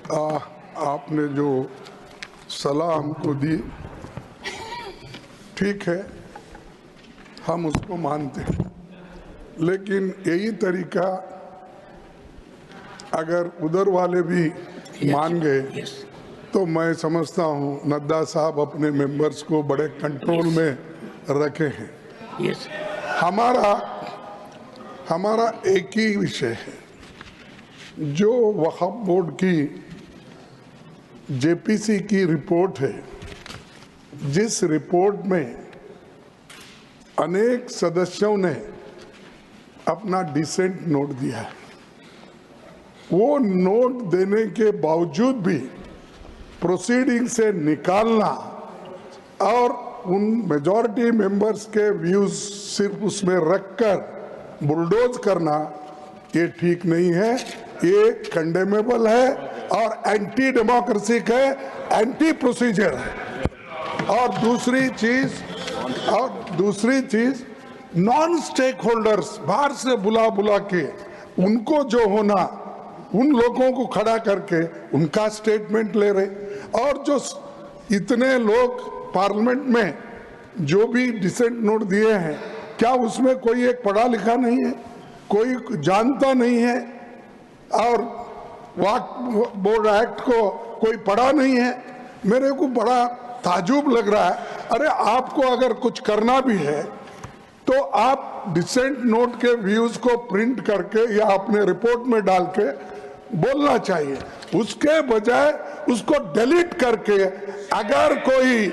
आपने जो सलाह हमको दी ठीक है, हम उसको मानते हैं, लेकिन यही तरीका अगर उधर वाले भी मान गए तो मैं समझता हूँ नड्डा साहब अपने मेंबर्स को बड़े कंट्रोल में रखे हैं। हमारा एक ही विषय है, जो वक्फ बोर्ड की जेपीसी की रिपोर्ट है, जिस रिपोर्ट में अनेक सदस्यों ने अपना डिसेंट नोट दिया है, वो नोट देने के बावजूद भी प्रोसीडिंग से निकालना और उन मेजॉरिटी मेंबर्स के व्यूज सिर्फ उसमें रखकर बुलडोज करना, ये ठीक नहीं है, ये कंडेमेबल है और एंटी डेमोक्रेसिक है, एंटी प्रोसीजर है। और दूसरी चीज नॉन स्टेक होल्डर्स बाहर से बुला के उनको जो होना, उन लोगों को खड़ा करके उनका स्टेटमेंट ले रहे, और जो इतने लोग पार्लियामेंट में जो भी डिसेंट नोट दिए हैं, क्या उसमें कोई एक पढ़ा लिखा नहीं है, कोई जानता नहीं है, और वक्फ बोर्ड एक्ट को कोई पढ़ा नहीं है? मेरे को बड़ा ताजुब लग रहा है। अरे आपको अगर कुछ करना भी है तो आप डिसेंट नोट के व्यूज को प्रिंट करके या अपने रिपोर्ट में डाल के बोलना चाहिए, उसके बजाय उसको डिलीट करके अगर कोई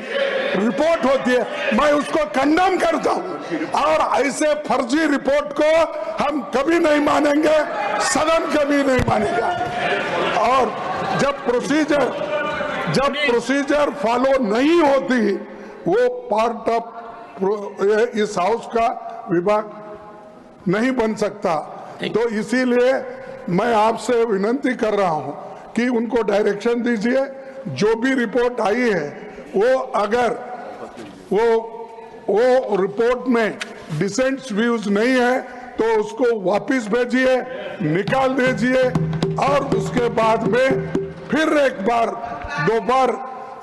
रिपोर्ट होती है मैं उसको कंडेम करता हूं, और ऐसे फर्जी रिपोर्ट को हम कभी नहीं मानेंगे, सदन कभी नहीं मानेगा। और जब प्रोसीजर फॉलो नहीं होती, वो पार्ट ऑफ इस हाउस का विभाग नहीं बन सकता। तो इसीलिए मैं आपसे विनती कर रहा हूं कि उनको डायरेक्शन दीजिए, जो भी रिपोर्ट आई है वो अगर वो रिपोर्ट में डिसेंट व्यूज नहीं है तो उसको वापस भेजिए, निकाल दीजिए, और उसके बाद में फिर एक बार, दो बार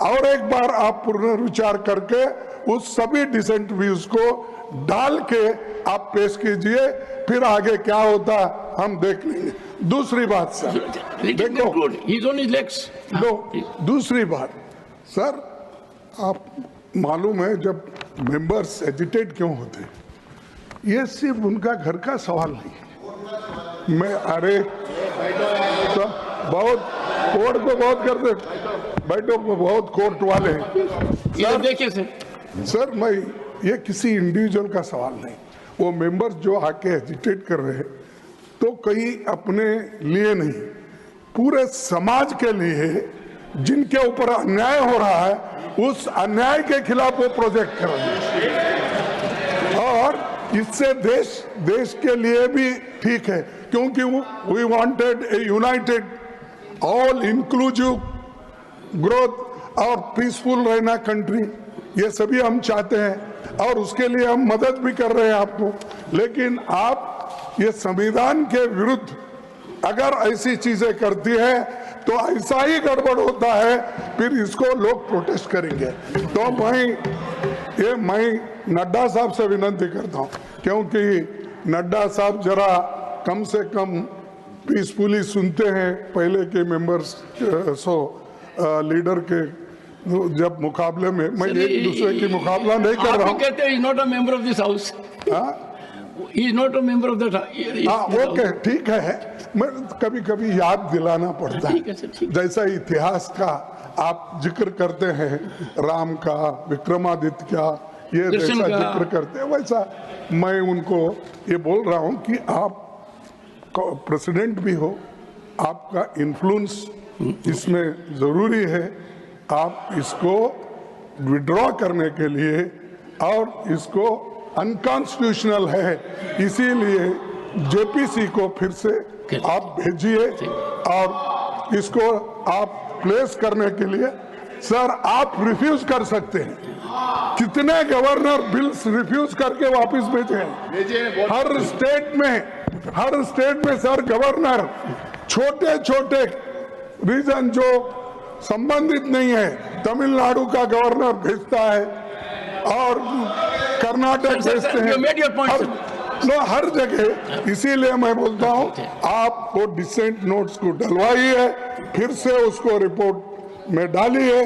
और एक बार आप पुनर्विचार करके उस सभी डिसेंट व्यूज को डाल के आप पेश कीजिए, फिर आगे क्या होता हम देख लेंगे। दूसरी बात सर, देखो दूसरी बात सर, आप मालूम है जब मेंबर्स एजिटेट क्यों होते, ये सिर्फ उनका घर का सवाल नहीं। मैं अरे तो बहुत कोर्ट को बहुत करते, बैठो बहुत कोर्ट वाले हैं। देखिए सर मैं ये किसी इंडिविजुअल का सवाल नहीं, वो मेंबर्स जो आके एजिटेट कर रहे हैं तो कहीं अपने लिए नहीं, पूरे समाज के लिए, जिनके ऊपर अन्याय हो रहा है उस अन्याय के खिलाफ वो प्रोजेक्ट कर रहे हैं, और इससे देश के लिए भी ठीक है, क्योंकि we wanted a united all inclusive growth और पीसफुल रहना कंट्री, ये सभी हम चाहते हैं और उसके लिए हम मदद भी कर रहे हैं आपको। लेकिन आप ये संविधान के विरुद्ध अगर ऐसी चीजें करती है तो ऐसा ही गड़बड़ होता है, फिर इसको लोग प्रोटेस्ट करेंगे। तो मैं नड्डा साहब से विनती करता हूं, क्योंकि नड्डा साहब जरा कम से कम पीसफुली सुनते हैं, पहले के मेंबर्स लीडर के जब मुकाबले में, मैं एक दूसरे की मुकाबला नहीं कर रहा हूँ। कहते हैं not a member of this house, he is not a member of that. Okay ठीक है, मैं कभी कभी याद दिलाना पड़ता है, जैसा इतिहास का आप जिक्र करते हैं, राम का, विक्रमादित्य का, ये जैसा जिक्र करते हैं, वैसा मैं उनको ये बोल रहा हूँ कि आप प्रेसिडेंट भी हो, आपका इन्फ्लुएंस इसमें जरूरी है, आप इसको विड्रॉ करने के लिए, और इसको अनकॉन्स्टिट्यूशनल है, इसीलिए जेपीसी को फिर से आप भेजिए और इसको आप प्लेस करने के लिए। सर आप रिफ्यूज कर सकते हैं, कितने गवर्नर बिल्स रिफ्यूज करके वापस भेजे हैं हर स्टेट में सर, गवर्नर छोटे छोटे रीजन जो संबंधित नहीं है, तमिलनाडु का गवर्नर भेजता है और कर्नाटक Sir, भेजते हैं, you made your point, sir. हर जगह। इसीलिए मैं बोलता हूं आप वो डिसेंट नोट्स को डलवाइए, फिर से उसको रिपोर्ट में डालिए,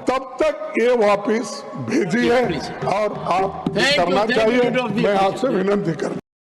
तब तक ये वापस भेजिए और आप Thank you, करना thank you, चाहिए। leader of the मैं opposition. आपसे विनती करता हूं।